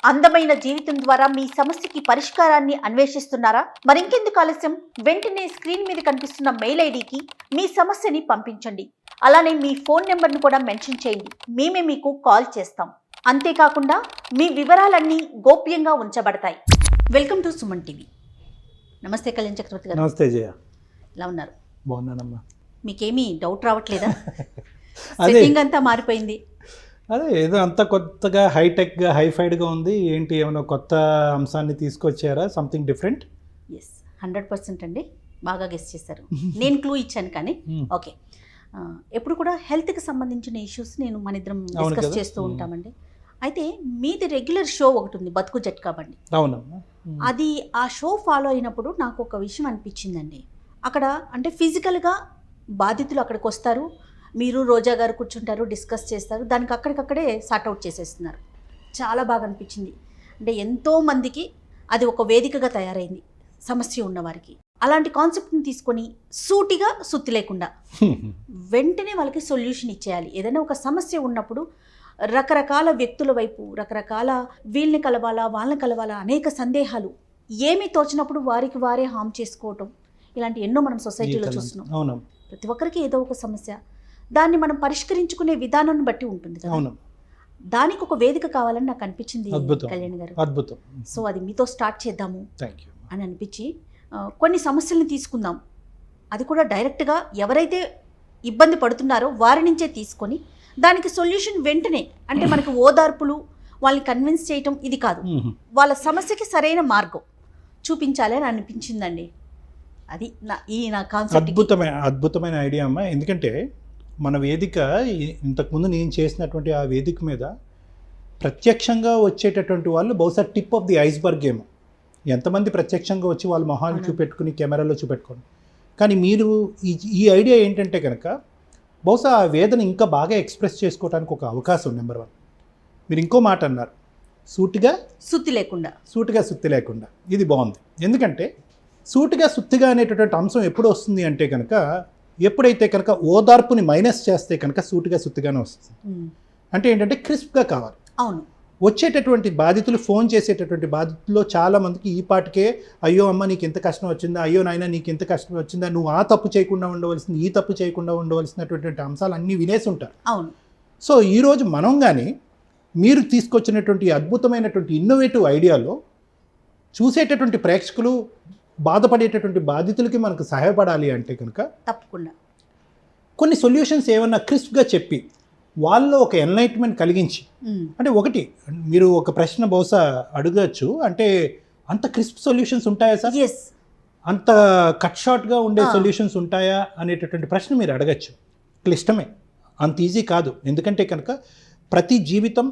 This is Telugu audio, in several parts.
అందమైన జీవితం ద్వారా మీ సమస్యకి పరిష్కారాన్ని అన్వేషిస్తున్నారా? మరింకెందుకు ఆలస్యం, వెంటనే స్క్రీన్ మీద కనిపిస్తున్న మెయిల్ ఐడికి మీ సమస్యని పంపించండి. అలానే మీ ఫోన్ నెంబర్ను కూడా మెన్షన్ చేయండి. మేమే మీకు కాల్ చేస్తాం. అంతేకాకుండా మీ వివరాలన్నీ గోప్యంగా ఉంచబడతాయి. Welcome to Suman TV. నమస్తే కళ్యాణ్ చక్రవర్తి గారు. నమస్తే జయ. ఎలా ఉన్నారు? బాగున్నానమ్మా. మీకేమీ డౌట్ రావట్లేదా? సెట్టింగ్ అంతా మారిపోయింది. అదే ఏదో అంత కొత్తగా హైటెక్గా హైఫైడ్గా ఉంది. ఏంటి ఏమైనా కొత్త అంశాన్ని తీసుకొచ్చారా? Something different? ఎస్, 100% అండి. బాగా గెస్ చేశారు. నేను క్లూ ఇచ్చాను కానీ ఓకే. ఎప్పుడు కూడా హెల్త్కి సంబంధించిన ఇష్యూస్ మన ఇద్దరం డిస్కస్ చేస్తూ ఉంటామండి. అయితే మీది రెగ్యులర్ షో ఒకటి ఉంది, బతుకు జట్కా బండి. అవునమ్మా. అది ఆ షో ఫాలో అయినప్పుడు నాకు ఒక విషయం అనిపించిందండి. అక్కడ అంటే ఫిజికల్గా బాధితులు అక్కడికి వస్తారు, మీరు రోజా గారు కూర్చుంటారు, డిస్కస్ చేస్తారు, దానికి అక్కడికక్కడే సార్ట్అవుట్ చేసేస్తున్నారు. చాలా బాగా అనిపించింది. అంటే ఎంతోమందికి అది ఒక వేదికగా తయారైంది సమస్య ఉన్నవారికి. అలాంటి కాన్సెప్ట్ని తీసుకొని సూటిగా సుత్తి లేకుండా వెంటనే వాళ్ళకి సొల్యూషన్ ఇచ్చేయాలి. ఏదైనా ఒక సమస్య ఉన్నప్పుడు రకరకాల వ్యక్తుల వైపు రకరకాల వీళ్ళని కలవాలా వాళ్ళని కలవాలా అనేక సందేహాలు, ఏమీ తోచినప్పుడు వారికి వారే హామ్ చేసుకోవటం, ఇలాంటి ఎన్నో మనం సొసైటీలో చూస్తున్నాం. ప్రతి ఒక్కరికి ఏదో ఒక సమస్య, దాన్ని మనం పరిష్కరించుకునే విధానాన్ని బట్టి ఉంటుంది కదా. దానికి ఒక వేదిక కావాలని నాకు అనిపించింది కళ్యాణ్ గారు. అద్భుతం. సో అది మీతో స్టార్ట్ చేద్దాము అని అనిపించి కొన్ని సమస్యలను తీసుకుందాం. అది కూడా డైరెక్ట్గా ఎవరైతే ఇబ్బంది పడుతున్నారో వారి నుంచే తీసుకొని దానికి సొల్యూషన్ వెంటనే, అంటే మనకి ఓదార్పులు వాళ్ళని కన్విన్స్ చేయటం ఇది కాదు, వాళ్ళ సమస్యకి సరైన మార్గం చూపించాలి అని అనిపించిందండి. అది నా కాన్సెప్ట్. అద్భుతమైన ఐడియా అమ్మా. ఎందుకంటే మన వేదిక ఇంతకుముందు నేను చేసినటువంటి ఆ వేదిక మీద ప్రత్యక్షంగా వచ్చేటటువంటి వాళ్ళు బహుశా టిప్ ఆఫ్ ది ఐస్బర్గ్ ఏమో. ఎంతమంది ప్రత్యక్షంగా వచ్చి వాళ్ళ మొహాలు చూపెట్టుకుని కెమెరాలో చూపెట్టుకోండి. కానీ మీరు ఈ ఐడియా ఏంటంటే కనుక బహుశా ఆ వేదన ఇంకా బాగా ఎక్స్ప్రెస్ చేసుకోవడానికి ఒక అవకాశం. నెంబర్ 1, మీరు ఇంకో మాట అన్నారు, సూటిగా సుత్తి లేకుండా. ఇది బాగుంది. ఎందుకంటే సూటిగా సుత్తిగా అనేటటువంటి అంశం ఎప్పుడు వస్తుంది అంటే కనుక, ఎప్పుడైతే కనుక ఓదార్పుని మైనస్ చేస్తే కనుక సూటిగా సుత్తిగానే వస్తుంది. అంటే ఏంటంటే క్రిస్ప్గా కావాలి. అవును. వచ్చేటటువంటి బాధితులు, ఫోన్ చేసేటటువంటి బాధితుల్లో చాలామందికి ఈ పాటికే అయ్యో అమ్మ నీకు ఎంత కష్టం వచ్చిందా, అయ్యో నాయన నీకు ఎంత కష్టం వచ్చిందా, నువ్వు ఆ తప్పు చేయకుండా ఉండవలసింది, ఈ తప్పు చేయకుండా ఉండవలసినటువంటి అంశాలు అన్నీ వినేసి ఉంటారు. అవును. సో ఈరోజు మనం కానీ మీరు తీసుకొచ్చినటువంటి అద్భుతమైనటువంటి ఇన్నోవేటివ్ ఐడియాలో చూసేటటువంటి ప్రేక్షకులు, బాధపడేటటువంటి బాధితులకి మనకు సహాయపడాలి అంటే కనుక తప్పకుండా కొన్ని సొల్యూషన్స్ ఏమన్నా క్రిస్ప్గా చెప్పి వాళ్ళలో ఒక ఎన్లైట్మెంట్ కలిగించి, అంటే ఒకటి మీరు ఒక ప్రశ్న బహుశా అడగచ్చు, అంటే అంత క్రిస్ప్ సొల్యూషన్స్ ఉంటాయా సార్, అంత కట్ షార్ట్గా ఉండే సొల్యూషన్స్ ఉంటాయా అనేటటువంటి ప్రశ్న మీరు అడగచ్చు. క్లిష్టమే, అంత ఈజీ కాదు. ఎందుకంటే కనుక ప్రతి జీవితం,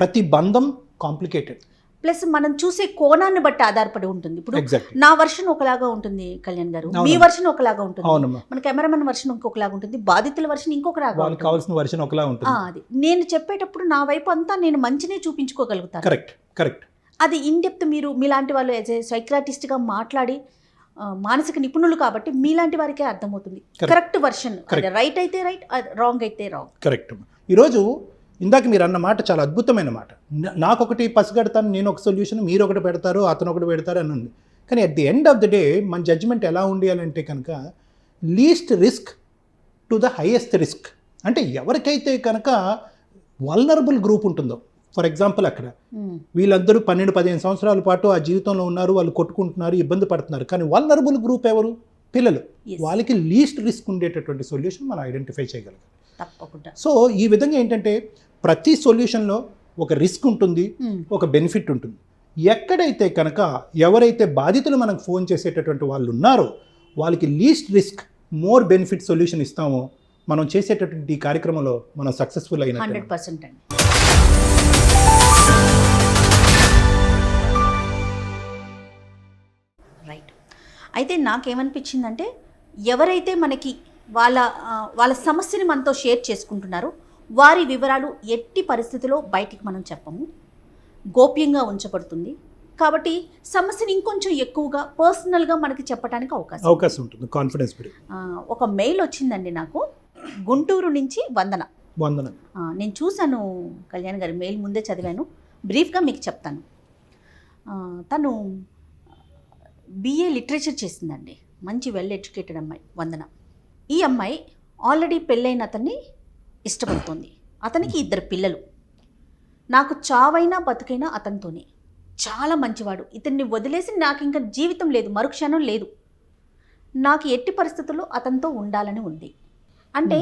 ప్రతి బంధం కాంప్లికేటెడ్. ప్లస్ మనం చూసే కోణాన్ని బట్టి ఆధారపడి ఉంటుంది. ఇప్పుడు నా వర్షన్ ఒకలాగా ఉంటుంది కళ్యాణ్ గారు, మీ వర్షన్ ఒకలాగా ఉంటుంది, మన కెమెరామెన్ వర్షన్ ఇంకొకలాగా ఉంటుంది, బాధితుల వర్షన్ ఇంకొకలాగా, వాళ్ళకి కావాల్సిన వర్షన్ ఒకలా ఉంటుంది. అది నేను చెప్పేటప్పుడు నా వైపు అంతా నేను మంచినే చూపించుకోగలుగుతాను. కరెక్ట్. అది ఇన్ డెప్త్ మీరు మీలాంటి వాళ్ళు యాజ్ ఏ సైక్రాటిస్ట్గా మాట్లాడి మానసిక నిపుణులు కాబట్టి మీలాంటి వారికే అర్థమవుతుంది కరెక్ట్ వర్షన్. రైట్ అయితే రైట్, రాంగ్ అయితే రాంగ్. కరెక్ట్. ఈరోజు ఇందాక మీరు అన్న మాట చాలా అద్భుతమైన మాట. నాకొకటి పసిగడతాను, నేను ఒక సొల్యూషన్, మీరు ఒకటి పెడతారు, అతను ఒకటి పెడతారు అని ఉంది. కానీ at the end of the day మన జడ్జిమెంట్ ఎలా ఉండాలంటే కనుక least risk to the highest risk. అంటే ఎవరికైతే కనుక వల్నరబుల్ గ్రూప్ ఉంటుందో, ఫర్ ఎగ్జాంపుల్ అక్కడ వీళ్ళందరూ 12-15 సంవత్సరాల పాటు ఆ జీవితంలో ఉన్నారు, వాళ్ళు కొట్టుకుంటున్నారు, ఇబ్బంది పడుతున్నారు. కానీ వల్నరబుల్ గ్రూప్ ఎవరు? పిల్లలు. వాళ్ళకి లీస్ట్ రిస్క్ ఉండేటటువంటి సొల్యూషన్ మనం ఐడెంటిఫై చేయగలగాలి. తప్పకుండా. సో ఈ విధంగా ఏంటంటే ప్రతి సొల్యూషన్లో ఒక రిస్క్ ఉంటుంది, ఒక బెనిఫిట్ ఉంటుంది. ఎక్కడైతే కనుక ఎవరైతే బాధితులు మనకు ఫోన్ చేసేటటువంటి వాళ్ళు ఉన్నారో వాళ్ళకి least risk more benefit solution ఇస్తామో మనం చేసేటటువంటి ఈ కార్యక్రమంలో మనం సక్సెస్ఫుల్ అయిన 100% అండి. రైట్. అయితే నాకేమనిపించిందంటే ఎవరైతే మనకి వాళ్ళ సమస్యని మనతో షేర్ చేసుకుంటున్నారో వారి వివరాలు ఎట్టి పరిస్థితిలో బయటికి మనం చెప్పము, గోప్యంగా ఉంచబడుతుంది. కాబట్టి సమస్యని ఇంకొంచెం ఎక్కువగా పర్సనల్గా మనకి చెప్పడానికి అవకాశం ఉంటుంది. కాన్ఫిడెన్స్. ఒక మెయిల్ వచ్చిందండి నాకు, గుంటూరు నుంచి వందన. నేను చూశాను కళ్యాణ్ గారి మెయిల్, ముందే చదివాను, బ్రీఫ్గా మీకు చెప్తాను. తను బిఏ లిటరేచర్ చేసిందండి. మంచి వెల్ ఎడ్యుకేటెడ్ అమ్మాయి వందన. ఈ అమ్మాయి ఆల్రెడీ పెళ్ళైన అతన్ని ఇష్టపడుతోంది. అతనికి 2 పిల్లలు. నాకు చావైనా బతుకైనా అతనితోనే. చాలా మంచివాడు. ఇతన్ని వదిలేసి నాకు ఇంకా జీవితం లేదు, మరుక్షణం లేదు. నాకు ఎట్టి పరిస్థితుల్లో అతనితో ఉండాలని ఉంది. అంటే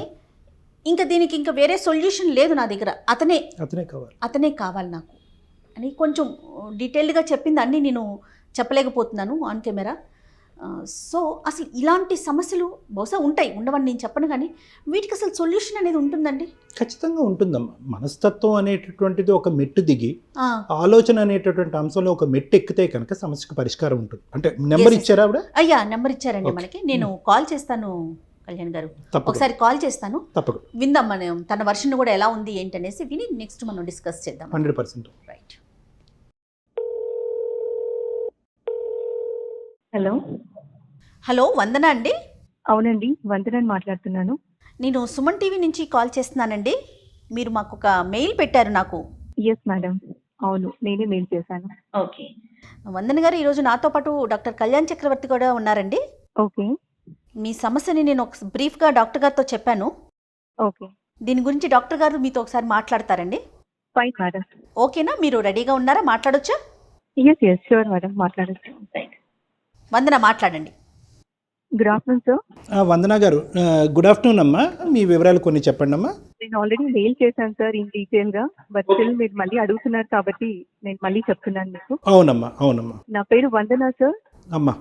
ఇంకా దీనికి ఇంకా వేరే సొల్యూషన్ లేదు నా దగ్గర. అతనే కావాలి నాకు అని కొంచెం డీటెయిల్డ్గా చెప్పింది. అన్నీ నేను చెప్పలేకపోతున్నాను ఆన్ కెమెరా. సో అసలు ఇలాంటి సమస్యలు బహుశా ఉంటాయి, ఉండవని నేను చెప్పను, కానీ వీటికి అసలు సొల్యూషన్ అనేది ఉంటుందండి? ఖచ్చితంగా ఉంటుందమ్మా. మనస్తత్వం అనేటటువంటిది ఒక మెట్టు దిగి ఆలోచన అనేటటువంటి అంశంలో ఒక మెట్టు ఎక్కితే కనుక సమస్యకు పరిష్కారం ఉంటుంది. అంటే నెంబర్ ఇచ్చారా ఆవిడ? అయ్యా నెంబర్ ఇచ్చారండి మనకి. నేను కాల్ చేస్తాను కళ్యాణ్ గారు, ఒకసారి కాల్ చేస్తాను. తప్పకుండా విందాం మనం తన వర్షన్ కూడా ఎలా ఉంది ఏంటనేసి విని నెక్స్ట్ మనం డిస్కస్ చేద్దాం. 100%. రైట్. హలో వందన అండి? అవునండి, వందనని మాట్లాడుతున్నాను. నేను సుమన్ టీవీ నుంచి కాల్ చేస్తున్నానండి. మీరు మాకు ఒక మెయిల్ పెట్టారు నాకు. ఎస్ మేడం, అవును, నేనే మెయిల్ చేశాను. ఓకే వందన గారు, ఈరోజు నాతో పాటు డాక్టర్ కళ్యాణ్ చక్రవర్తి కూడా ఉన్నారండి. ఓకే. మీ సమస్యని నేను ఒక బ్రీఫ్గా డాక్టర్ గారితో చెప్పాను. ఓకే. దీని గురించి డాక్టర్ గారు మీతో ఒకసారి మాట్లాడతారండి. Fine madam. ఓకేనా? మీరు రెడీగా ఉన్నారా? మాట్లాడొచ్చా? ఎస్ ష్యూర్ మేడం, మాట్లాడచ్చు. వందన మాట్లాడండి. Good afternoon sir. వందన గారు, గుడ్ ఆఫ్టర్నూన్ అమ్మా. మీ వివరాలు కొన్ని చెప్పండి అమ్మా. నేను ఆల్రెడీ మెయిల్ చేశాను సార్ ఇన్ డీటెయిల్గా, బట్ స్టిల్ మీరు మళ్ళీ అడుగుతున్నారు కాబట్టి నేను మళ్ళీ చెప్తున్నాను మీకు. అవునమ్మా. నా పేరు వందన సార్. అమ్మా.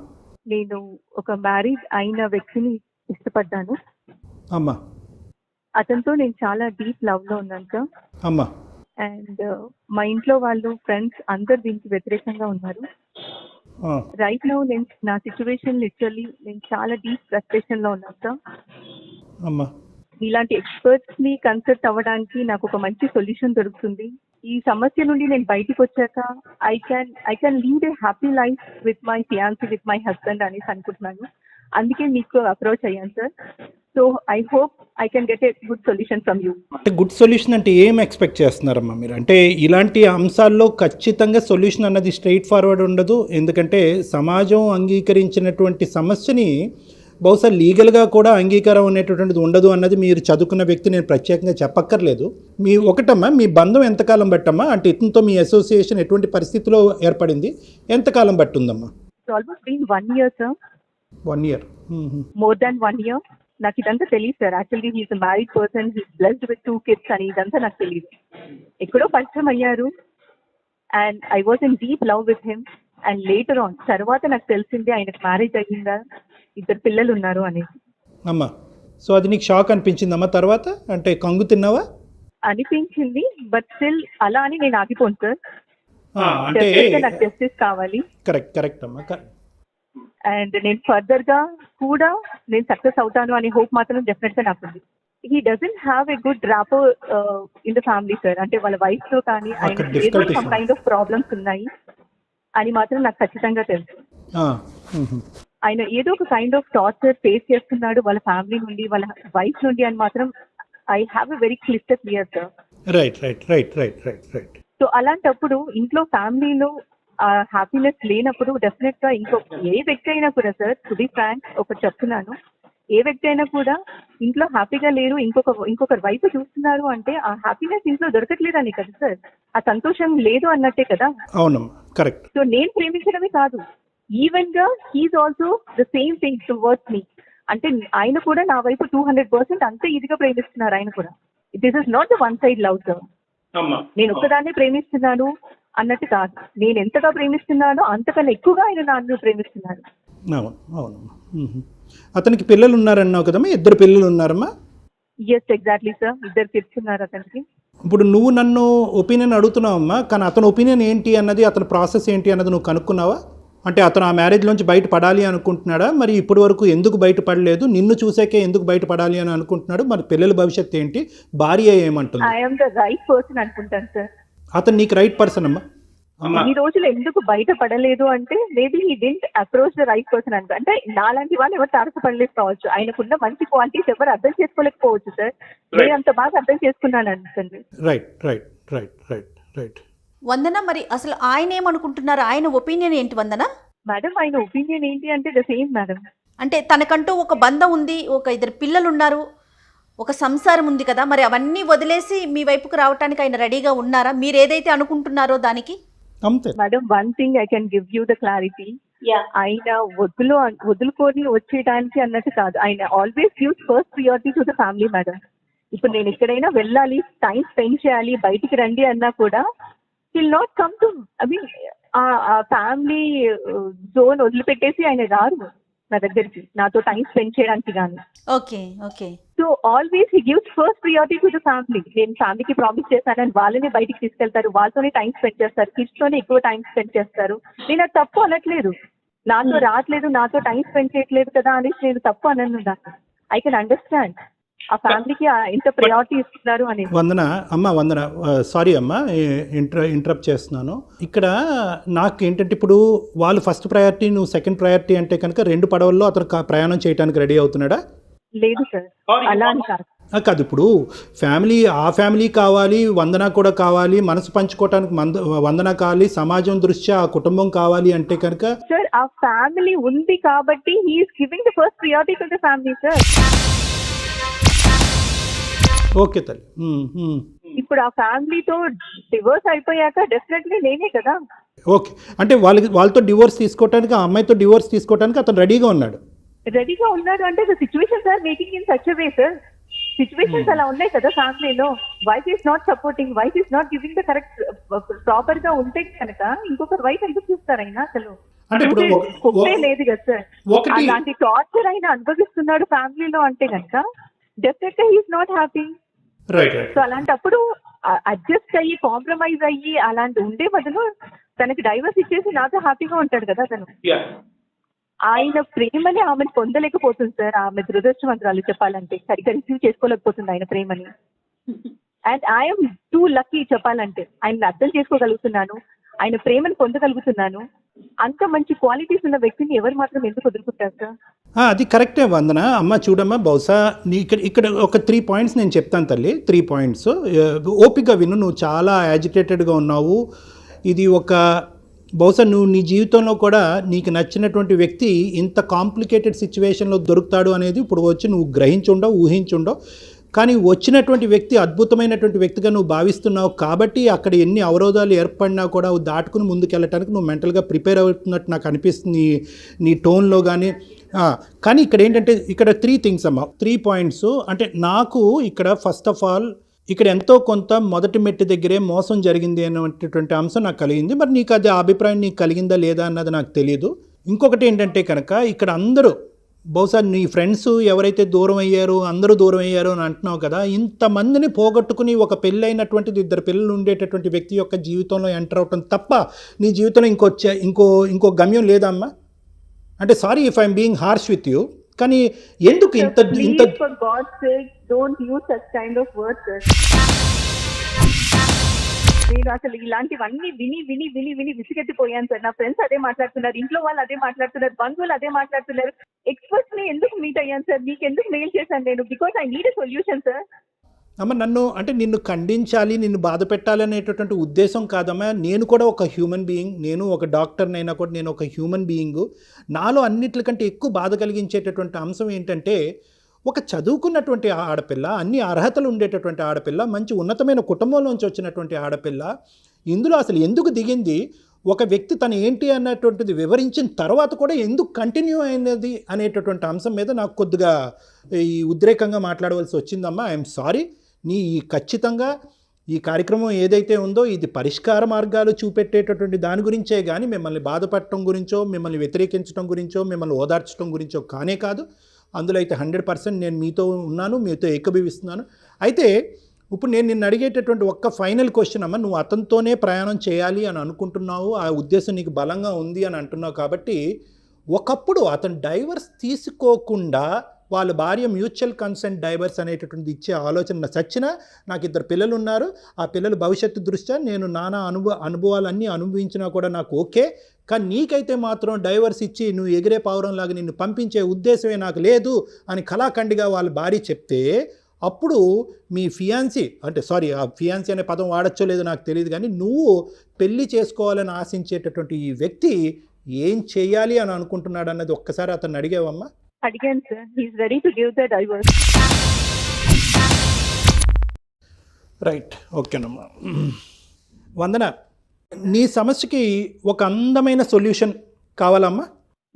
నేను ఒక మ్యారీడ్ అయిన వ్యక్తిని ఇష్టపడ్డాను. అమ్మా. అతనితో నేను చాలా డీప్ లవ్లో ఉన్నాను సార్. అమ్మా. అండ్ మా ఇంట్లో వాళ్ళు, ఫ్రెండ్స్ అందరు దీనికి వ్యతిరేకంగా ఉన్నారు. రైట్ నౌ నేను నా సిచ్యువేషన్ లిటరల్లీ నేను చాలా డీప్ ఫ్రస్ట్రేషన్ లో ఉన్నాను సార్. అమ్మా. ఇలాంటి ఎక్స్పర్ట్స్ ని కన్సల్ట్ అవ్వడానికి నాకు ఒక మంచి సొల్యూషన్ దొరుకుతుంది. ఈ సమస్య నుండి నేను బయటికి వచ్చాక I can lead a happy life with my fiancee, with my husband అనేసి అనుకుంటున్నాను. అందుకే మీకు అప్రోచ్ అయ్యాను sir. So I hope I can get a good solution from you. అంటే గుడ్ సొల్యూషన్ అంటే ఏం ఎక్స్పెక్ట్ చేస్తున్నారమ్మా మీరు? అంటే ఇలాంటి అంశాల్లో ఖచ్చితంగా సొల్యూషన్ అన్నది స్ట్రైట్ ఫార్వర్డ్ ఉండదు. ఎందుకంటే సమాజం అంగీకరించినటువంటి సమస్యని బహుశా లీగల్గా కూడా అంగీకారం అనేటటువంటిది ఉండదు అన్నది మీరు చదువుకున్న వ్యక్తి నేను ప్రత్యేకంగా చెప్పక్కర్లేదు. ఒకటమ్మా, మీ బంధం ఎంతకాలం బట్టమ్మా? అంటే ఇతనితో మీ అసోసియేషన్ ఎటువంటి పరిస్థితిలో ఏర్పడింది? ఎంతకాలం బట్టి ఉందమ్మా? Almost been 1 year sir. 1 year. More than 1 year. నాకు ఇదంతా తెలియదు sir. Actually he's married person, he's blessed with 2 kids అని ఇదంతా నాకు తెలియదు. ఎక్కడో పరిచయం అయ్యారు and I was in deep love with him. And later on తర్వాత నాకు తెలిసింది ఆయనకు మ్యారేజ్ అయ్యిందా, 2 పిల్లలు ఉన్నారు అనేది. అమ్మా, సో అది నీకు షాక్ అనిపించిందమ్మా? తర్వాత అంటే కంగు తిన్నావా? అనిపించింది, బట్ స్టిల్ అలా అని నేను ఆగిపోను సార్. అంటే నాకు జస్టిస్ కావాలి. కరెక్ట్ అమ్మా. అండ్ నేను ఫర్దర్ గా కూడా నేను సక్సెస్ అవుతాను అనే హోప్ మాత్రం డెఫినెట్ గా నాకు ఉంది. He doesn't have a good rapport in the family sir. అంటే వాళ్ళ వైఫ్ తో కానీ ఆయన ఏదో సమ్ కైండ్ ఆఫ్ ప్రాబ్లమ్స్ ఉన్నాయి అని మాత్రం నాకు ఖచ్చితంగా తెలుసు. ఆయన ఏదో ఒక కైండ్ ఆఫ్ టార్చర్ ఫేస్ చేస్తున్నాడు వాళ్ళ ఫ్యామిలీ నుండి, వాళ్ళ వైఫ్ నుండి అని మాత్రం I have a very clear sir. Right. So అలాంటప్పుడు ఇంట్లో ఫ్యామిలీలో హ్యాపీనెస్ లేనప్పుడు డెఫినెట్ గా ఏ వ్యక్తి అయినా కూడా సార్, టు బి ఫ్రాంక్ ఒకటి చెప్తున్నాను, ఏ వ్యక్తి అయినా కూడా ఇంట్లో హ్యాపీగా లేరు, ఇంకొకరి వైపు చూస్తున్నారు అంటే ఆ హ్యాపీనెస్ ఇంట్లో దొరకట్లేదని కదా సార్, ఆ సంతోషం లేదు అన్నట్టే కదా. అవునమ్మా, కరెక్ట్. సో నేను ప్రేమించడమే కాదు, ఈవెన్ గా he's also the same thing towards me. అంటే ఆయన కూడా నా వైపు 200% అంతే ఇదిగా ప్రేమిస్తున్నారు ఆయన కూడా. This is not the one side love sir. నేను ఒక్కదాన్నే ప్రేమిస్తున్నాను అన్నట్టు కాదు, నేను ఎంతగా ప్రేమిస్తున్నానో అంతకన్నా ఎక్కువగా ఆయన నన్ను ప్రేమిస్తున్నాడు. అవునమ్మా. అతనికి పిల్లలు ఉన్నారన్నావు కదమ్మా? 2 పిల్లలు ఉన్నారమ్మా? ఎస్ ఎగ్జాక్ట్లీ సార్, 2 kids ఉన్నారు అతనికి. ఇప్పుడు నువ్వు నన్ను ఒపీనియన్ అడుగుతున్నావమ్మా, కానీ అతని ఒపీనియన్ ఏంటి అన్నది, అతని ప్రాసెస్ ఏంటి అన్నది నువ్వు కనుక్కున్నావా? అంటే అతను ఆ మ్యారేజ్లోంచి బయటపడాలి అనుకుంటున్నాడా? మరి ఇప్పటి వరకు ఎందుకు బయటపడలేదు? నిన్ను చూసాకే ఎందుకు బయటపడాలి అని అనుకుంటున్నాడు? మరి పిల్లల భవిష్యత్తు ఏంటి? భార్య ఏమంటుంది? I am the right person అనుకుంటాను సార్. అతను నీకు రైట్ పర్సన్ అమ్మా. ఈ రోజులు ఎందుకు బయటపడలేదు అంటే maybe he didn't approach the right person అనుకో. అంటే నాలాంటి వాళ్ళు ఎవరు తారసపడలేదు కావచ్చు, ఆయనకున్న మంచి క్వాలిటీస్ ఎవరు అర్థం చేసుకోలేకపోవచ్చు సార్. నేను అంత బాగా అర్థం చేసుకున్నాను అనుకోండి. రైట్. వందన, మరి అసలు ఆయన ఏమనుకుంటున్నారు? ఆయన ఒపీనియన్ ఏంటి వందన? మేడం ఆయన ఒపీనియన్ ఏంటి అంటే ద సేమ్ మేడం. అంటే తనకంటూ ఒక బంధం ఉంది, ఒక 2 పిల్లలు ఉన్నారు, ఒక సంసారం ఉంది కదా, మరి అవన్నీ వదిలేసి మీ వైపుకు రావడానికి ఆయన రెడీగా ఉన్నారా? మీరు ఏదైతే అనుకుంటున్నారో దానికి? అంతే madam, one thing I can give you the clarity. ఆయన వదులుకొని వచ్చేయడానికి అన్నట్టు కాదు. ఆయన always gives first priority to the family madam. ఇప్పుడు నేను ఎక్కడైనా వెళ్ళాలి, టైం స్పెండ్ చేయాలి, బయటికి రండి అన్నా కూడా will not come to, I mean ఆ ఫ్యామిలీ జోన్ వదిలిపెట్టేసి ఆయన రారు నా దగ్గరికి నాతో టైం స్పెండ్ చేయడానికి కానీ. Okay okay. So always he gives first priority to the family. నేను ఫ్యామిలీకి ప్రామిస్ చేశానని వాళ్ళని బయటికి తీసుకెళ్తారు, వాళ్ళతోనే టైం స్పెండ్ చేస్తారు, కిడ్స్ తోనే ఎక్కువ టైం స్పెండ్ చేస్తారు. నేను అది తప్పు అనట్లేదు, నాతో రావట్లేదు, నాతో టైం స్పెండ్ చేయట్లేదు కదా అనేసి నేను తప్పు అనను. దాన్ని ఐ కెన్ అండర్స్టాండ్ ఆ ఫ్యామిలీకి ఎంత ప్రయారిటీ ఇస్తున్నారు అని. వందన సారీ అమ్మ, ఇంటరప్ట్ చేస్తున్నాను. ఇక్కడ నాకు ఏంటంటే ఇప్పుడు వాళ్ళు ఫస్ట్ ప్రయారిటీ, నువ్వు సెకండ్ ప్రయారిటీ అంటే కనుక 2 పడవల్లో అతను ప్రయాణం చేయడానికి రెడీ అవుతున్నాడా? లేదు సార్, అలా అని కాదు. కాదు, ఇప్పుడు ఆ ఫ్యామిలీ కావాలి, వందన కూడా కావాలి, మనసు పంచుకోవటానికి వందన కావాలి, సమాజం దృష్ట్యా ఆ కుటుంబం కావాలి అంటే కనుక సార్ ఆ ఫ్యామిలీ ఉంది కాబట్టి he's giving the first priority to the family sir. Okay తల్లి. ఇప్పుడు ఆ ఫ్యామిలీతో డివోర్స్ అయిపోయాక డెఫినెట్లీ నేనే కదా. ఓకే, అంటే వాళ్ళతో డివోర్స్ తీసుకోవటానికి, ఆ అమ్మాయితో డివోర్స్ తీసుకోవటానికి అతను రెడీగా ఉన్నాడు అంటే the situations are making in such a way sir. Situations అలా ఉన్నాయి కదా ఫ్యామిలీలో. Wife is not supporting, wife is not giving the correct proper గా ఉంటే కనుక ఇంకొకరు వైఫ్ ఎందుకు చూస్తారు అయినా? అసలు కొట్టే లేదు కదా సార్. అలాంటి టార్చర్ అయినా అనుభవిస్తున్నాడు ఫ్యామిలీలో అంటే కనుక డెఫినెట్ గా హీఈస్ నాట్ హ్యాపీ. సో అలాంటప్పుడు అడ్జస్ట్ అయ్యి కాంప్రమైజ్ అయ్యి అలాంటి ఉండే బదులు తనకి డైవర్స్ ఇచ్చేసి నాతో హ్యాపీగా ఉంటాడు కదా తను. ఆయన ప్రేమని ఆమెను పొందలేకపోతుంది సార్. ఆమె దురదృష్టవంతురాలు చెప్పాలంటే, సరిగ్గా రిసీవ్ చేసుకోలేకపోతుంది ఆయన ప్రేమని. అండ్ ఐఎమ్ టూ లక్కీ చెప్పాలంటే. ఆయన అర్థం చేసుకోగలుగుతున్నాను, ఆయన ప్రేమను పొందగలుగుతున్నాను. అంత మంచి క్వాలిటీస్ ఉన్న వ్యక్తిని ఎవరు మాత్రం ఎందుకు వదులుకుంటారు సార్? అది కరెక్టే వందన. అమ్మ చూడమ్మా, బహుశా ఇక్కడ ఒక 3 పాయింట్స్ నేను చెప్తాను తల్లి. 3 పాయింట్స్ ఓపిక విను. నువ్వు చాలా యాజిటేటెడ్గా ఉన్నావు. ఇది బహుశా నువ్వు నీ జీవితంలో కూడా నీకు నచ్చినటువంటి వ్యక్తి ఇంత కాంప్లికేటెడ్ సిచ్యువేషన్లో దొరుకుతాడు అనేది ఇప్పుడు వచ్చి నువ్వు గ్రహించుండవు, ఊహించుండవు. కానీ వచ్చినటువంటి వ్యక్తి అద్భుతమైనటువంటి వ్యక్తిగా నువ్వు భావిస్తున్నావు కాబట్టి అక్కడ ఎన్ని అవరోధాలు ఏర్పడినా కూడా దాటుకుని ముందుకెళ్ళటానికి నువ్వు మెంటల్గా ప్రిపేర్ అవుతున్నట్టు నాకు అనిపిస్తుంది నీ టోన్లో కానీ. కానీ ఇక్కడ ఏంటంటే ఇక్కడ 3 థింగ్స్ అమ్మ, 3 పాయింట్స్. అంటే నాకు ఇక్కడ ఫస్ట్ ఆఫ్ ఆల్ ఇక్కడ ఎంతో కొంత మొదటి మెట్టు దగ్గరే మోసం జరిగింది అనేటటువంటి అంశం నాకు కలిగింది. మరి నీకు అది అభిప్రాయం నీకు కలిగిందా లేదా అన్నది నాకు తెలియదు. ఇంకొకటి ఏంటంటే కనుక ఇక్కడ అందరూ బహుశా నీ ఫ్రెండ్స్ ఎవరైతే దూరం అయ్యారో అందరూ దూరం అయ్యారు అని అంటున్నావు కదా, ఇంతమందిని పోగొట్టుకుని ఒక పెళ్ళైనటువంటిది 2 పిల్లలు ఉండేటటువంటి వ్యక్తి యొక్క జీవితంలో ఎంటర్ అవటం తప్ప నీ జీవితంలో ఇంకో గమ్యం లేదమ్మా. అంటే sorry if I'm being harsh with you, కానీ ఎందుకు ఇంత నేను అసలు ఇలాంటివన్నీ విని విని విని విని విసిగెత్తిపోయాను సార్. నా ఫ్రెండ్స్ అదే మాట్లాడుతున్నారు, ఇంట్లో వాళ్ళు అదే మాట్లాడుతున్నారు, బంధువులు అదే మాట్లాడుతున్నారు. ఎక్స్పర్ట్స్ ని ఎందుకు మీట్ అయ్యాను సార్, మీకు ఎందుకు మెయిల్ చేశాను నేను, because I need a solution sir. అమ్మ నిన్ను ఖండించాలి, నిన్ను బాధ పెట్టాలి అనేటటువంటి ఉద్దేశం కాదమ్మా. నేను కూడా ఒక హ్యూమన్ బీయింగ్, నేను ఒక డాక్టర్నైనా కూడా నేను ఒక హ్యూమన్ బీయింగు. నాలో అన్నిటికంటే ఎక్కువ బాధ కలిగించేటటువంటి అంశం ఏంటంటే, ఒక చదువుకున్నటువంటి ఆడపిల్ల, అన్ని అర్హతలు ఉండేటటువంటి ఆడపిల్ల, మంచి ఉన్నతమైన కుటుంబంలోంచి వచ్చినటువంటి ఆడపిల్ల ఇందులో అసలు ఎందుకు దిగింది? ఒక వ్యక్తి తను ఏంటి అన్నటువంటిది వివరించిన తర్వాత కూడా ఎందుకు కంటిన్యూ అయినది అనేటటువంటి అంశం మీద నాకు కొద్దిగా ఈ ఉద్రేకంగా మాట్లాడవలసి వచ్చిందమ్మా. I'm sorry. ఖచ్చితంగా ఈ కార్యక్రమం ఏదైతే ఉందో ఇది పరిష్కార మార్గాలు చూపెట్టేటటువంటి దాని గురించే కానీ మిమ్మల్ని బాధపడటం గురించో, మిమ్మల్ని వ్యతిరేకించడం గురించో, మిమ్మల్ని ఓదార్చడం గురించో కానే కాదు. అందులో అయితే 100% నేను మీతో ఉన్నాను, మీతో ఏకీభవిస్తున్నాను. అయితే ఇప్పుడు నేను నిన్ను అడిగేటటువంటి ఒక్క ఫైనల్ క్వశ్చన్ అమ్మ, నువ్వు అతనితోనే ప్రయాణం చేయాలి అని అనుకుంటున్నావు, ఆ ఉద్దేశం నీకు బలంగా ఉంది అని అంటున్నావు కాబట్టి, ఒకప్పుడు అతను డైవర్స్ తీసుకోకుండా వాళ్ళ భార్య మ్యూచువల్ కన్సెంట్ డైవర్స్ అనేటటువంటి ఇచ్చే ఆలోచన సచ్చినా, నాకు 2 పిల్లలు ఉన్నారు, ఆ పిల్లల భవిష్యత్తు దృష్ట్యా నేను నానా అనుభవాలన్నీ అనుభవించినా కూడా నాకు ఓకే, కానీ నీకైతే మాత్రం డైవర్స్ ఇచ్చి నువ్వు ఎగిరే పావురంలాగా నిన్ను పంపించే ఉద్దేశమే నాకు లేదు అని కళాఖండిగా వాళ్ళ భార్య చెప్తే, అప్పుడు మీ ఫియాన్సీ అంటే సారీ ఆ ఫియాన్సీ అనే పదం వాడచ్చో లేదో నాకు తెలియదు, కానీ నువ్వు పెళ్లి చేసుకోవాలని ఆశించేటటువంటి ఈ వ్యక్తి ఏం చేయాలి అని అనుకుంటున్నాడు అన్నది ఒక్కసారి అతన్ని అడిగావమ్మా? అడిగాను సార్. He's ready to give the divorce. Right, ఓకేనమ్మా. వందన, నీ సమస్యకి ఒక అందమైన సొల్యూషన్ కావాలమ్మా?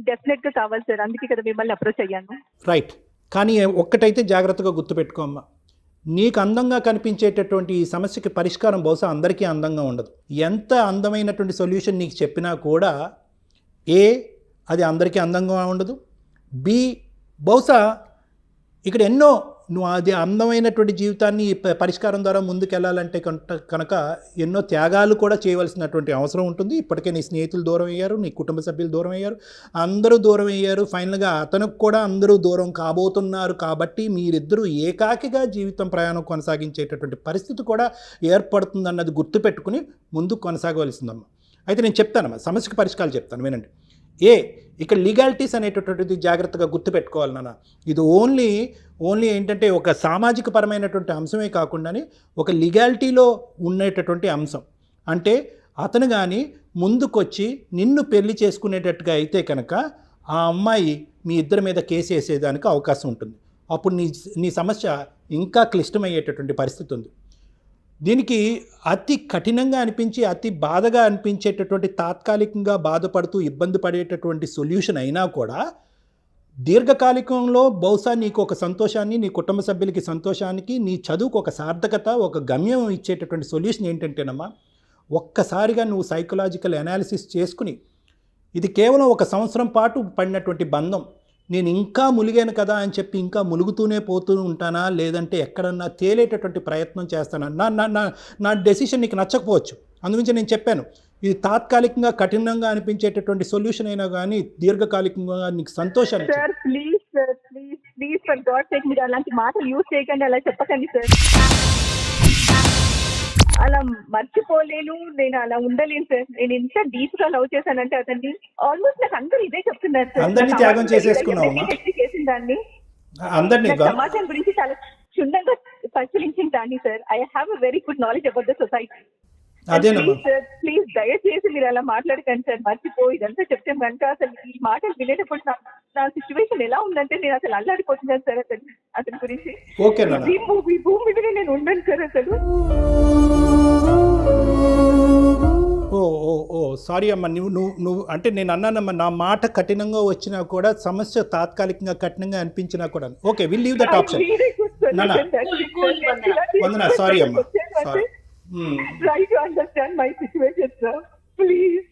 డెఫినెట్ గా కావాలి సార్, అందుకే కదా మిమ్మల్ని అప్రోచ్ అయ్యాను. రైట్, కానీ ఒక్కటైతే జాగ్రత్తగా గుర్తుపెట్టుకో అమ్మా, నీకు అందంగా కనిపించేటటువంటి ఈ సమస్యకి పరిష్కారం బహుశా అందరికీ అందంగా ఉండదు. ఎంత అందమైనటువంటి సొల్యూషన్ నీకు చెప్పినా కూడా ఏ అది అందరికీ అందంగా ఉండదు, బి బహుశా ఇక్కడ ఎన్నో నువ్వు అది అందమైనటువంటి జీవితాన్ని పరిష్కారం ద్వారా ముందుకెళ్ళాలంటే కనుక ఎన్నో త్యాగాలు కూడా చేయవలసినటువంటి అవసరం ఉంటుంది. ఇప్పటికే నీ స్నేహితులు దూరం అయ్యారు, నీ కుటుంబ సభ్యులు దూరం అయ్యారు, అందరూ దూరం అయ్యారు, ఫైనల్గా అతనికి కూడా అందరూ దూరం కాబోతున్నారు. కాబట్టి మీరిద్దరూ ఏకాకిగా జీవితం ప్రయాణం కొనసాగించేటటువంటి పరిస్థితి కూడా ఏర్పడుతుందన్నది గుర్తుపెట్టుకుని ముందుకు కొనసాగవలసిందమ్మా. అయితే నేను చెప్తానమ్మా, సమస్యకు పరిష్కారాలు చెప్తాను, వినండి. ఇక్కడ లీగాలిటీస్ అనేటటువంటిది జాగ్రత్తగా గుర్తుపెట్టుకోవాలి నాన్న. ఇది ఓన్లీ ఏంటంటే ఒక సామాజిక పరమైనటువంటి అంశమే కాకుండానే ఒక లీగాలిటీలో ఉండేటటువంటి అంశం. అంటే అతను కానీ ముందుకొచ్చి నిన్ను పెళ్లి చేసుకునేటట్టుగా అయితే కనుక ఆ అమ్మాయి మీ ఇద్దరి మీద కేసు వేసేదానికి అవకాశం ఉంటుంది. అప్పుడు నీ సమస్య ఇంకా క్లిష్టమయ్యేటటువంటి పరిస్థితి ఉంది. దీనికి అతి కఠినంగా అనిపించి అతి బాధగా అనిపించేటటువంటి తాత్కాలికంగా బాధపడుతూ ఇబ్బంది పడేటటువంటి సొల్యూషన్ అయినా కూడా దీర్ఘకాలికంలో బహుశా నీకు ఒక సంతోషాన్ని, నీ కుటుంబ సభ్యులకి సంతోషానికి, నీ చదువుకు ఒక సార్థకత, ఒక గమ్యం ఇచ్చేటటువంటి సొల్యూషన్ ఏంటంటేనమ్మా, ఒక్కసారిగా నువ్వు సైకలాజికల్ అనాలిసిస్ చేసుకుని ఇది కేవలం 1 సంవత్సరం పాటు పడినటువంటి బంధం, నేను ఇంకా ములిగాను కదా అని చెప్పి ఇంకా ములుగుతూనే పోతూ ఉంటానా, లేదంటే ఎక్కడన్నా తేలేటటువంటి ప్రయత్నం చేస్తానా? నా డెసిషన్ నీకు నచ్చకపోవచ్చు, అందుగురించి నేను చెప్పాను ఇది తాత్కాలికంగా కఠినంగా అనిపించేటటువంటి సొల్యూషన్ అయినా కానీ దీర్ఘకాలికంగా నీకు సంతోషాన్ని. Sir please sir, please for God sake మీరు అలాంటి మాటలు యూజ్ చేయకండి, అలా చెప్పకండి సార్. అలా మర్చిపోలేను, నేను అలా ఉండలేను సార్. నేను ఎంత డీప్ గా లవ్ చేశానంటే అతన్ని, ఆల్మోస్ట్ నాకు అందరూ ఇదే చెప్తున్నారు సార్. అందరినీ త్యాగం చేసేసుకున్నావమ్మా, చేసిన దాన్ని, అందరినీ సమాజం గురించి చాలా క్షుణ్ణంగా పరిశీలించిన దాన్ని sir. I have a very good knowledge about the society. అదేనమ్మా. ప్లీజ్ దయచేసి మీరు అలా మాట్లాడకండి సార్. మర్చిపోయి ఇదంతా చెప్తే కనుక అసలు ఈ మాటలు వినేటప్పుడు నా సిచ్యువేషన్ ఎలా ఉందంటే నేను అసలు అల్లాడిపోతున్నాను సార్ అతని గురించి. ఈ భూమి మీద నేను ఉండను సార్ అసలు. ఓ సారీ అమ్మా, నువ్వు అంటే నేను అన్నానమ్మా, నా మాట కఠినంగా వచ్చినా కూడా సమస్య తాత్కాలికంగా కఠినంగా అనిపించినా కూడా okay, will leave that option. Vandana, sorry అమ్మా, sorry. Try to understand my situation, sir. Please.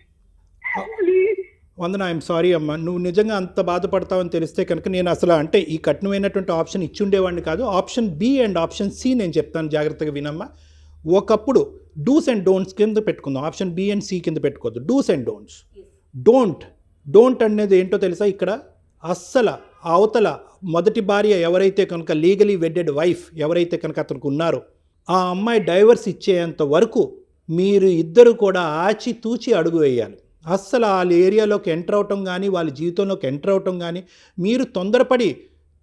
Vandana, I'm sorry అమ్మా, నువ్వు నిజంగా అంత బాధపడతావని తెలిస్తే కనుక నేను అసలు అంటే ఈ కఠినమైనటువంటి ఆప్షన్ ఇచ్చుండేవాడిని కాదు. Option B and option C నేను చెప్తాను, జాగ్రత్తగా వినమ్మా. ఒకప్పుడు డూస్ అండ్ డోంట్స్ కింద పెట్టుకుందాం, ఆప్షన్ బి అండ్ సి కింద పెట్టుకోవద్దు. Dos and don'ts. డోంట్ అనేది ఏంటో తెలుసా? ఇక్కడ అస్సలు అవతల మొదటి భార్య ఎవరైతే కనుక లీగలీ వెడ్డెడ్ వైఫ్ ఎవరైతే కనుక అతనికి ఉన్నారో ఆ అమ్మాయి డైవర్స్ ఇచ్చేంత వరకు మీరు ఇద్దరు కూడా ఆచితూచి అడుగు వేయాలి. అస్సలు వాళ్ళ ఏరియాలోకి ఎంటర్ అవటం కానీ వాళ్ళ జీవితంలోకి ఎంటర్ అవటం కానీ మీరు తొందరపడి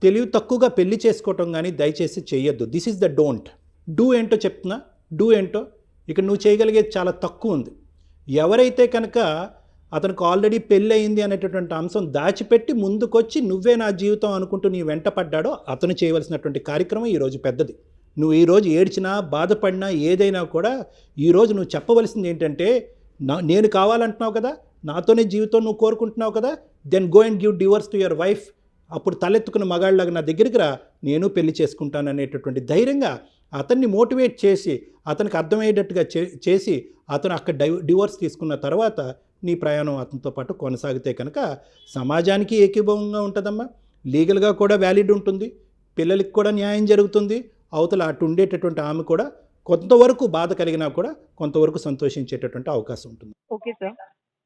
తెలివి తక్కువగా పెళ్లి చేసుకోవటం కానీ దయచేసి చేయొద్దు. This is the don't. Do ఏంటో చెప్తున్నా, డూ ఏంటో ఇక్కడ నువ్వు చేయగలిగేది చాలా తక్కువ ఉంది. ఎవరైతే కనుక అతనికి ఆల్రెడీ పెళ్ళి అయింది అనేటటువంటి అంశం దాచిపెట్టి ముందుకొచ్చి నువ్వే నా జీవితం అనుకుంటూ నీ వెంట పడ్డాడో అతను చేయవలసినటువంటి కార్యక్రమం ఈరోజు పెద్దది. నువ్వు ఈరోజు ఏడ్చినా బాధపడినా ఏదైనా కూడా ఈరోజు నువ్వు చెప్పవలసింది ఏంటంటే, నేను కావాలంటున్నావు కదా, నాతోనే జీవితం నువ్వు కోరుకుంటున్నావు కదా, then go and give divorce to your wife. అప్పుడు తలెత్తుకున్న మగాళ్ళలాగా నా దగ్గరికి రా, నేను పెళ్లి చేసుకుంటాను అనేటటువంటి ధైర్యంగా అతన్ని మోటివేట్ చేసి అతనికి అర్థమయ్యేటట్టుగా చేసి అతను అక్కడ డివోర్స్ తీసుకున్న తర్వాత నీ ప్రయాణం అతనితో పాటు కొనసాగితే కనుక సమాజానికి ఏకీభవంగా ఉంటుందమ్మా, లీగల్గా కూడా వ్యాలిడ్ ఉంటుంది, పిల్లలకి కూడా న్యాయం జరుగుతుంది, అవతల అటు ఉండేటటువంటి ఆమె కూడా కొంతవరకు బాధ కలిగినా కూడా కొంతవరకు సంతోషించేటటువంటి అవకాశం ఉంటుంది. Okay sir,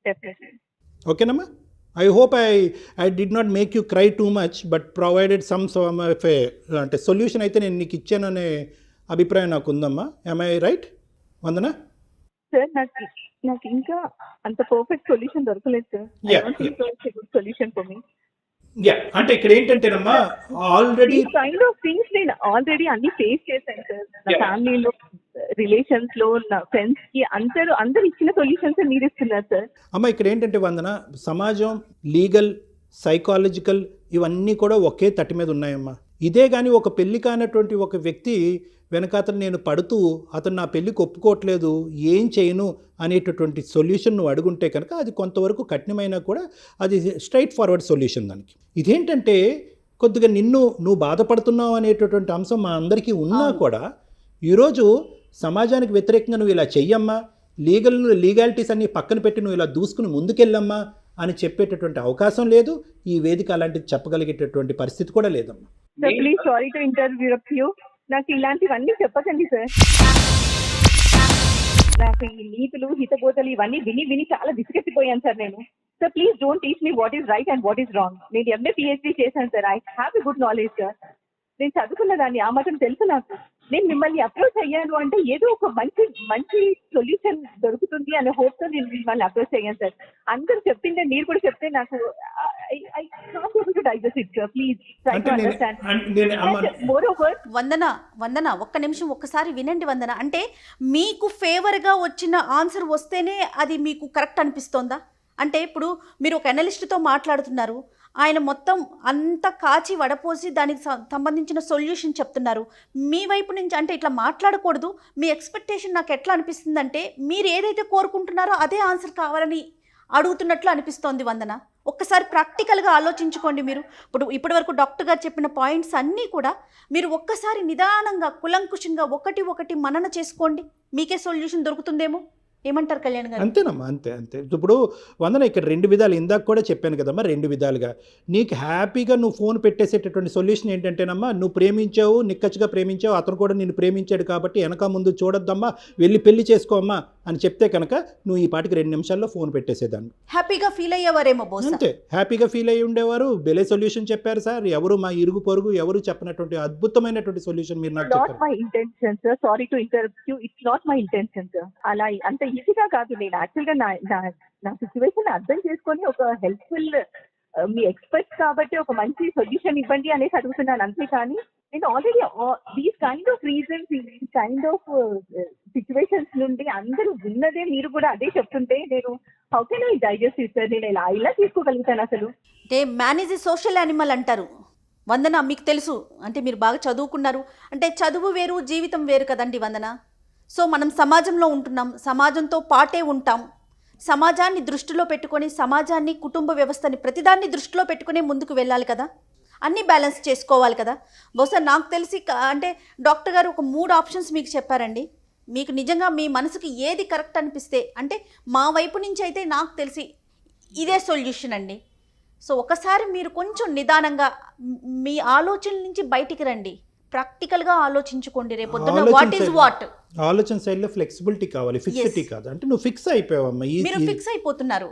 definitely. ఓకేనమ్మా. I hope I did not make you cry too much, but provided some of a అంటే సొల్యూషన్ అయితే నేను నీకు ఇచ్చాననే అభిప్రాయం నాకు ఉందమ్మా. am I right Vandana? Sir నాకు ఇంకా అంత పర్ఫెక్ట్ సొల్యూషన్ దొరకలేదు sir. Solution for me. Yeah, అంటే ఇక్కడ ఏంటంటేనమ్మా ఆల్రెడీ ఈ కైండ్ ఆఫ్ థింగ్స్ నేను ఆల్రెడీ అన్ని ఫేస్ చేశాను సార్. నా Yeah. ఫ్యామిలీలో, రిలేషన్స్ లో, నా ఫ్రెండ్స్ కి అందరు ఇచ్చిన సొల్యూషన్స్ మీరు ఇస్తున్నారు సార్. అమ్మ ఇక్కడ ఏంటంటే వందన, సమాజం, లీగల్, సైకాలజికల్ ఇవన్నీ కూడా ఒకే తట్టి మీద ఉన్నాయమ్మా. ఇదే కానీ ఒక పెళ్లి కానటువంటి ఒక వ్యక్తి వెనకాతను నేను పడుతూ అతను నా పెళ్ళికి ఒప్పుకోవట్లేదు, ఏం చేయను అనేటటువంటి సొల్యూషన్ నువ్వు అడుగుంటే కనుక అది కొంతవరకు కఠినమైనా కూడా అది స్ట్రైట్ ఫార్వర్డ్ సొల్యూషన్ దానికి. ఇదేంటంటే కొద్దిగా నువ్వు బాధపడుతున్నావు అనేటటువంటి అంశం మా అందరికీ ఉన్నా కూడా ఈరోజు సమాజానికి వ్యతిరేకంగా నువ్వు ఇలా చెయ్యమ్మా, లీగాలిటీస్ అన్ని పక్కన పెట్టి నువ్వు ఇలా దూసుకుని ముందుకెళ్ళమ్మా అని చెప్పేటటువంటి అవకాశం లేదు. ఈ వేదిక అలాంటిది చెప్పగలిగేటటువంటి పరిస్థితి కూడా లేదమ్మా. Sir please, sorry to interview, నాకు ఇలాంటివన్నీ చెప్పకండి సార్. నాకు ఈ నీతులు, హితబోధలు ఇవన్నీ విని చాలా విసిగెత్తిపోయాను సార్ నేను. Sir please don't teach me what is right and what is wrong. నేను ఎంఏ పిహెచ్డీ చేశాను sir. I have a good knowledge sir. నేను చదువుకున్న దాన్ని ఆ మాత్రం తెలుసు నాకు. నేను మిమ్మల్ని అప్రోచ్ అయ్యాను అంటే ఏదో ఒక మంచి సొల్యూషన్ దొరుకుతుంది అనే హోప్ తో నేను మిమ్మల్ని అప్రోచ్ అయ్యాను సార్. అందరూ చెప్పిందే మీరు కూడా చెప్తే నాకు I can't able to digest it sir. Please try to understand. Moreover Vandana ఒక్క నిమిషం ఒక్కసారి వినండి వందన. అంటే మీకు ఫేవర్గా వచ్చిన ఆన్సర్ వస్తేనే అది మీకు కరెక్ట్ అనిపిస్తోందా? అంటే ఇప్పుడు మీరు ఒక అనలిస్ట్తో మాట్లాడుతున్నారు, ఆయన మొత్తం అంతా కాచి వడపోసి దానికి సంబంధించిన సొల్యూషన్ చెప్తున్నారు. మీ వైపు నుంచి అంటే ఇట్లా మాట్లాడకూడదు. మీ ఎక్స్పెక్టేషన్ నాకు ఎట్లా అనిపిస్తుందంటే మీరు ఏదైతే కోరుకుంటున్నారో అదే ఆన్సర్ కావాలని అడుగుతున్నట్లు అనిపిస్తోంది వందన. ఒక్కసారి ప్రాక్టికల్గా ఆలోచించుకోండి మీరు. ఇప్పటి వరకు డాక్టర్ గారు చెప్పిన పాయింట్స్ అన్నీ కూడా మీరు ఒక్కసారి నిదానంగా కులంకుశంగా ఒకటి మనన చేసుకోండి, మీకే సొల్యూషన్ దొరుకుతుందేమో. ఏమంటారు కళ్యాణ్ గారు? అంతేనమ్మా, అంతే. ఇప్పుడు వందన ఇక్కడ రెండు విధాలు, ఇందాక కూడా చెప్పాను కదమ్మా, రెండు విధాలుగా నీకు హ్యాపీగా నువ్వు ఫోన్ పెట్టేసేటటువంటి సొల్యూషన్ ఏంటంటేనమ్మా, నువ్వు ప్రేమించావు, నిక్కచ్చిగా ప్రేమించావు, అతను కూడా నేను ప్రేమించాడు కాబట్టి వెనక ముందు చూడొద్దమ్మా, వెళ్ళి పెళ్లి చేసుకోమ్మా అని చెప్తే కనుక నువ్వు ఈ పాటికి 2 నిమిషాల్లో ఫోన్ పెట్టేసేదాన్ని. హ్యాపీగా ఫీల్ అయ్యేవారేమో బహుశా. అంతే, హ్యాపీగా ఫీల్ అయ్యి ఉండేవారు. బెలే సొల్యూషన్ చెప్పారు సార్. ఎవరు మా ఇరుగు పొరుగు ఎవరు చెప్పినటువంటి అద్భుతమైనటువంటి సొల్యూషన్ మీరు నాకు చెప్పారు. Not my intention sir, sorry to interview, it's not my intention sir. అలా అంత ఈజీగా కాదు. నేను యాక్చువల్ గా నా సిచ్యువేషన్ అర్థం చేసుకొని ఒక హెల్ప్ఫుల్, మీ ఎక్స్పర్ట్స్ కాబట్టి ఒక మంచి సొల్యూషన్ ఇవ్వండి అనేసి అడుగుతున్నాను. అంతేకాని నేను already these kind of reasons, ఈ కైండ్ ఆఫ్ సిచ్యువేషన్స్ నుండి అందరూ విన్నదే మీరు కూడా అదే చెప్తుంటే నేను how can I digest it sir? నేను ఇలా తీసుకోగలుగుతాను అసలు? అంటే man is a social animal అంటారు వందన. మీకు తెలుసు అంటే మీరు బాగా చదువుకున్నారు. అంటే చదువు వేరు, జీవితం వేరు కదండి వందన. సో మనం సమాజంలో ఉంటున్నాం, సమాజంతో పాటే ఉంటాం. సమాజాన్ని దృష్టిలో పెట్టుకొని, సమాజాన్ని, కుటుంబ వ్యవస్థని, ప్రతిదాన్ని దృష్టిలో పెట్టుకునే ముందుకు వెళ్ళాలి కదా, అన్నీ బ్యాలెన్స్ చేసుకోవాలి కదా. బహుశా నాకు తెలిసి అంటే డాక్టర్ గారు ఒక 3 ఆప్షన్స్ మీకు చెప్పారండి. మీకు నిజంగా మీ మనసుకి ఏది కరెక్ట్ అనిపిస్తే, అంటే మా వైపు నుంచి అయితే నాకు తెలిసి ఇదే సొల్యూషన్ అండి. సో ఒకసారి మీరు కొంచెం నిదానంగా మీ ఆలోచనల నుంచి బయటికి రండి, ప్రాక్టికల్గా ఆలోచించుకోండి. రేపొద్దున వాట్ ఈజ్ వాట్ ఆలోచన శైలిలో ఫ్లెక్సిబిలిటీ కావాలి, ఫిక్సిటీ కాదు. అంటే నువ్వు ఫిక్స్ అయిపోయావమ్మా, మీరు ఫిక్స్ అయిపోతున్నారు.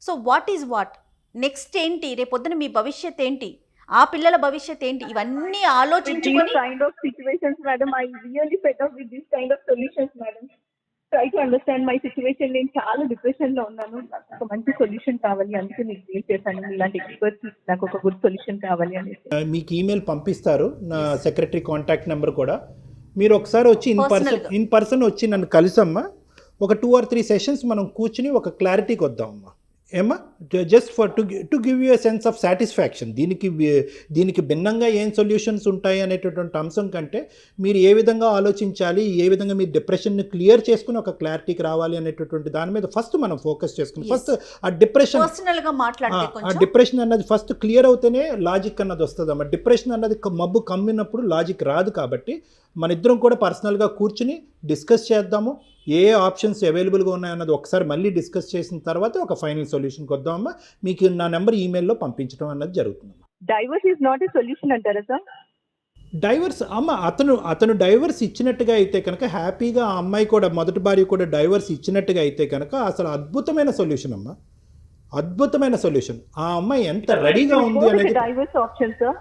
So what is what, next ఏంటి, రేపొద్దున మీ భవిష్యత్ ఏంటి, ఆ పిల్లల భవిష్యత్ ఏంటి, ఇవన్నీ ఆలోచించుకొని kind of situations madam, I really fed up with this kind of solutions madam. Try to understand my situation. నేను చాలా డిప్రెషన్ లో ఉన్నాను, నాకు ఒక మంచి సొల్యూషన్ కావాలి, అందుకే మీకు మెయిల్ చేశాను. ఇలాంటి ఎక్స్పర్ట్స్, నాకు ఒక గుడ్ సొల్యూషన్ కావాలి అనేసి. మీకు ఈమెయిల్ పంపిస్తారు, నా సెక్రటరీ కాంటాక్ట్ నెంబర్ కూడా. మీరు ఒకసారి వచ్చి ఇన్ పర్సన్ వచ్చి నన్ను కలిసమ్మా, ఒక 2 or 3 సెషన్స్ మనం కూర్చుని ఒక క్లారిటీకి వద్దామమ్మా. ఏమ్మా, just for to give you a sense of satisfaction. దీనికి భిన్నంగా ఏం సొల్యూషన్స్ ఉంటాయి అనేటటువంటి అంశం కంటే మీరు ఏ విధంగా ఆలోచించాలి, ఏ విధంగా మీరు డిప్రెషన్ని క్లియర్ చేసుకుని ఒక క్లారిటీకి రావాలి అనేటటువంటి దాని మీద ఫస్ట్ మనం ఫోకస్ చేసుకుని, ఫస్ట్ ఆ డిప్రెషన్ అన్నది ఫస్ట్ క్లియర్ అవుతేనే లాజిక్ అన్నది వస్తుంది అమ్మా. డిప్రెషన్ అన్నది మబ్బు కమ్మినప్పుడు లాజిక్ రాదు. కాబట్టి మన ఇద్దరం కూడా పర్సనల్గా కూర్చుని డిస్కస్ చేద్దాము, ఏ ఆప్షన్స్ అవైలబుల్గా ఉన్నాయన్నది ఒకసారి మళ్ళీ డిస్కస్ చేసిన తర్వాత ఒక ఫైనల్ సొల్యూషన్కి వద్దామమ్మా. మీకు నా నెంబర్ ఈమెయిల్లో పంపించడం అన్నది జరుగుతుందమ్మా. Divorce is not a solution అంటారా సార్? డైవర్స్ అమ్మ, అతను డైవర్స్ ఇచ్చినట్టుగా అయితే కనుక హ్యాపీగా, ఆ అమ్మాయి కూడా, మొదటి భార్య కూడా డైవర్స్ ఇచ్చినట్టుగా అయితే కనుక అసలు అద్భుతమైన సొల్యూషన్ అమ్మా, అద్భుతమైన సొల్యూషన్. ఆ అమ్మాయి ఎంత రెడీగా ఉంది అనేది. Divorce option sir?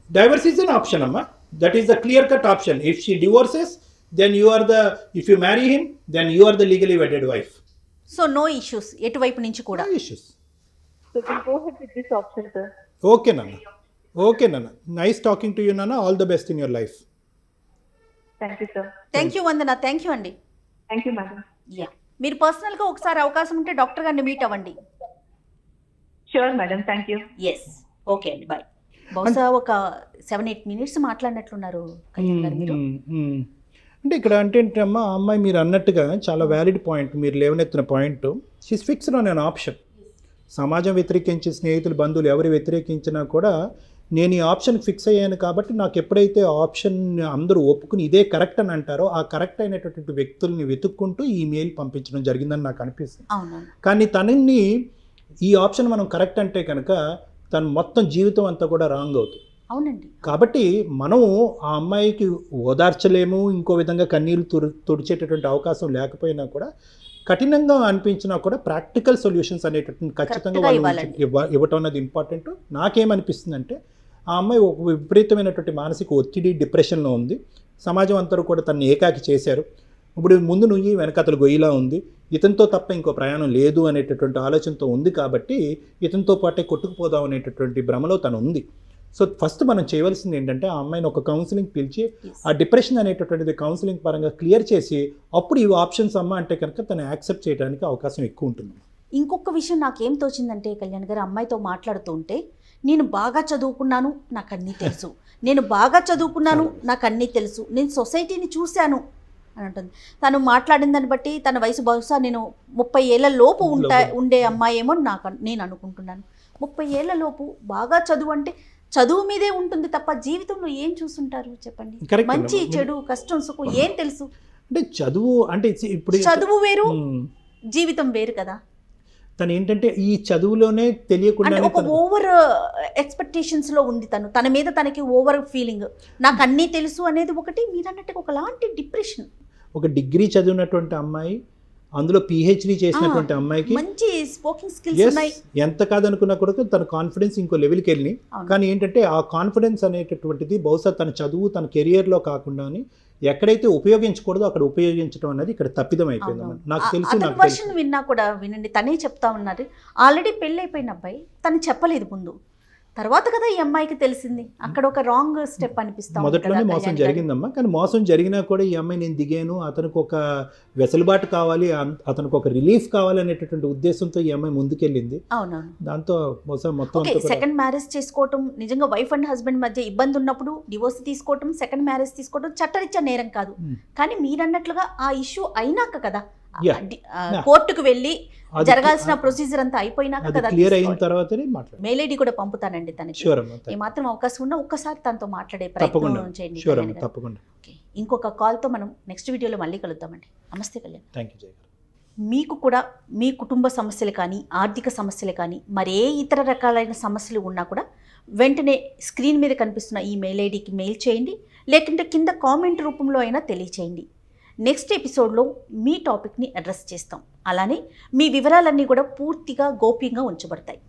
Divorce is an option అమ్మా. That is the clear cut option. If she divorces, then if you marry him, then you are the legally wedded wife. So no issues ఎటువైపు నుంచి కూడా. No issues. So we'll go ahead with this option sir. Okay నాన్న నైస్ టాకింగ్ టు యూ నాన్న. All the best in your life. Thank you sir. Thank you Vandana, thank you అండి. Thank you madam. యా, మీరు పర్సనల్గా ఒకసారి అవకాశం ఉంటే డాక్టర్ గారిని మీట్ అవ్వండి. Sure madam, thank you. Yes, okay అండి, బాయ్. బహుశా ఒక 7-8 minutes మాట్లాడినట్లున్నారు కళ్యాణ్ గారు మీరు. అంటే ఇక్కడ అంటే ఏంటమ్మా, ఆ అమ్మాయి మీరు అన్నట్టుగా చాలా వ్యాలిడ్ పాయింట్ మీరు లేవనెత్తిన point. She's fixed on an option. సమాజం వ్యతిరేకించి, స్నేహితులు, బంధువులు ఎవరు వ్యతిరేకించినా కూడా నేను ఈ ఆప్షన్కి ఫిక్స్ అయ్యాను కాబట్టి నాకు ఎప్పుడైతే ఆప్షన్ అందరూ ఒప్పుకుని ఇదే కరెక్ట్ అని అంటారో ఆ కరెక్ట్ అయినటువంటి వ్యక్తుల్ని వెతుక్కుంటూ ఈ మెయిల్ పంపించడం జరిగిందని నాకు అనిపిస్తుంది. కానీ తనని ఈ ఆప్షన్ మనం కరెక్ట్ అంటే కనుక తను మొత్తం జీవితం అంతా కూడా రాంగ్ అవుతుంది. అవునండి. కాబట్టి మనం ఆ అమ్మాయికి ఓదార్చలేము, ఇంకో విధంగా కన్నీళ్ళు తుడిచేటటువంటి అవకాశం లేకపోయినా కూడా కఠినంగా అనిపించినా కూడా ప్రాక్టికల్ సొల్యూషన్స్ అనేటటువంటి ఖచ్చితంగా వాళ్ళు ఇవ్వటం అనేది ఇంపార్టెంట్. నాకేమనిపిస్తుంది అంటే ఆ అమ్మాయి ఒక విపరీతమైనటువంటి మానసిక ఒత్తిడి, డిప్రెషన్లో ఉంది. సమాజం అంతా కూడా తనని ఏకాకి చేశారు. ఇప్పుడు ముందు నుయ్యి వెనకతలు గొయ్యిలా ఉంది, ఇతనితో తప్ప ఇంకో ప్రయాణం లేదు అనేటటువంటి ఆలోచనతో ఉంది. కాబట్టి ఇతనితో పాటే కొట్టుకుపోదాం అనేటటువంటి భ్రమలో తను ఉంది. సో ఫస్ట్ మనం చేయవలసింది ఏంటంటే ఆ అమ్మాయిని ఒక కౌన్సిలింగ్ పిలిచి ఆ డిప్రెషన్ అనేటటువంటిది కౌన్సిలింగ్ పరంగా క్లియర్ చేసి అప్పుడు ఈ ఆప్షన్స్ అమ్మ అంటే కనుక తను యాక్సెప్ట్ చేయడానికి అవకాశం ఎక్కువ ఉంటుంది. ఇంకొక విషయం నాకేం తోచిందంటే కళ్యాణ్ గారు, అమ్మాయితో మాట్లాడుతూ ఉంటే నేను బాగా చదువుకున్నాను, నాకు అన్నీ తెలుసు, నేను బాగా చదువుకున్నాను, నాకు అన్నీ తెలుసు, నేను సొసైటీని చూశాను అని అంటుంది. తను మాట్లాడిన దాన్ని బట్టి తన వయసు బహుశా నేను 30 ఏళ్ల లోపు ఉండే అమ్మాయి ఏమో నేను అనుకుంటున్నాను. 30 ఏళ్ల లోపు బాగా చదువు అంటే చదువు మీదే ఉంటుంది తప్ప జీవితంలో ఏం చూస్తుంటారు చెప్పండి? మంచి చెడు, కష్టం, సుఖం ఏం తెలుసు? అంటే చదువు అంటే ఇప్పుడు చదువు వేరు, జీవితం వేరు కదా. తను ఏంటంటే ఈ చదువులోనే తెలియకుండా ఒక ఓవర్ ఎక్స్పెక్టేషన్స్ లో ఉంది తను. తన మీద తనకి ఓవర్ ఫీలింగ్, నాకు అన్నీ తెలుసు అనేది ఒకటి. మీరు అన్నట్టుగా ఒకలాంటి డిప్రెషన్. ఒక డిగ్రీ చదివినటువంటి అమ్మాయి, అందులో పిహెచ్డి చేసినటువంటి అమ్మాయికి మంచి స్పోకింగ్ స్కిల్స్ ఉన్నాయి. ఎంత కాదనుకున్నా కూడా తన కాన్ఫిడెన్స్ ఇంకో లెవెల్కి వెళ్ళి, కానీ ఏంటంటే ఆ కాన్ఫిడెన్స్ అనేటటువంటిది బహుశా తన చదువు, తన కెరియర్లో కాకుండా ఎక్కడైతే ఉపయోగించకూడదో అక్కడ ఉపయోగించడం అనేది ఇక్కడ తప్పిదం అయిపోయింది. నాకు తెలుసు విన్నా కూడా వినండి, తనే చెప్తా ఉన్నారు. ఆల్రెడీ పెళ్ళి అయిపోయిన అబ్బాయి, తను చెప్పలేదు ముందు, తర్వాత కదా ఈ అమ్మాయికి తెలిసింది. అక్కడ ఒక రాంగ్ స్టెప్ అనిపిస్తాం. మొదట్లోనే మోసం జరిగిందమ్మా, కానీ మోసం జరిగినా కూడా ఈ అమ్మాయి నేను దిగాను, అతనికి ఒక వెసులుబాటు కావాలి, అతనికి ఒక రిలీఫ్ కావాలి అనేటటువంటి ఉద్దేశంతో ఈ అమ్మాయి ముందుకెళ్ళింది. అవునవును. దాంతో మొత్తం సెకండ్ మ్యారేజ్ చేసుకోవటం నిజంగా వైఫ్ అండ్ హస్బెండ్ మధ్య ఇబ్బంది ఉన్నప్పుడు డివోర్స్ తీసుకోవటం, సెకండ్ మ్యారేజ్ తీసుకోవడం చట్టరీత్యా నేరం కాదు. కానీ మీరన్నట్లుగా ఆ ఇష్యూ అయినాక కదా, కోర్టుకు వెళ్ళి జరగాల్సిన ప్రొసీజర్ అంతా అయిపోయినాక కదా, క్లియర్ అయిన తర్వాతనే మాట్లాడు. మెయిల్ ఐడి కూడా పంపుతానండి తనకి. ఏ మాత్రం అవకాశం ఉన్నా ఒక్కసారి తనతో మాట్లాడే ప్రయత్నం చేయండి. ఇంకొక కాల్తో మనం నెక్స్ట్ వీడియోలో మళ్ళీ కలుద్దామండి. నమస్తే కళ్యాణ్. Thank you. మీకు కూడా మీ కుటుంబ సమస్యలు కానీ, ఆర్థిక సమస్యలు కానీ, మరే ఇతర రకాలైన సమస్యలు ఉన్నా కూడా వెంటనే స్క్రీన్ మీద కనిపిస్తున్న ఈ మెయిల్ ఐడికి మెయిల్ చేయండి, లేకుంటే కింద కామెంట్ రూపంలో అయినా తెలియచేయండి. నెక్స్ట్ ఎపిసోడ్లో మీ టాపిక్ని అడ్రస్ చేస్తాం. అలానే మీ వివరాలన్నీ కూడా పూర్తిగా గోప్యంగా ఉంచబడతాయి.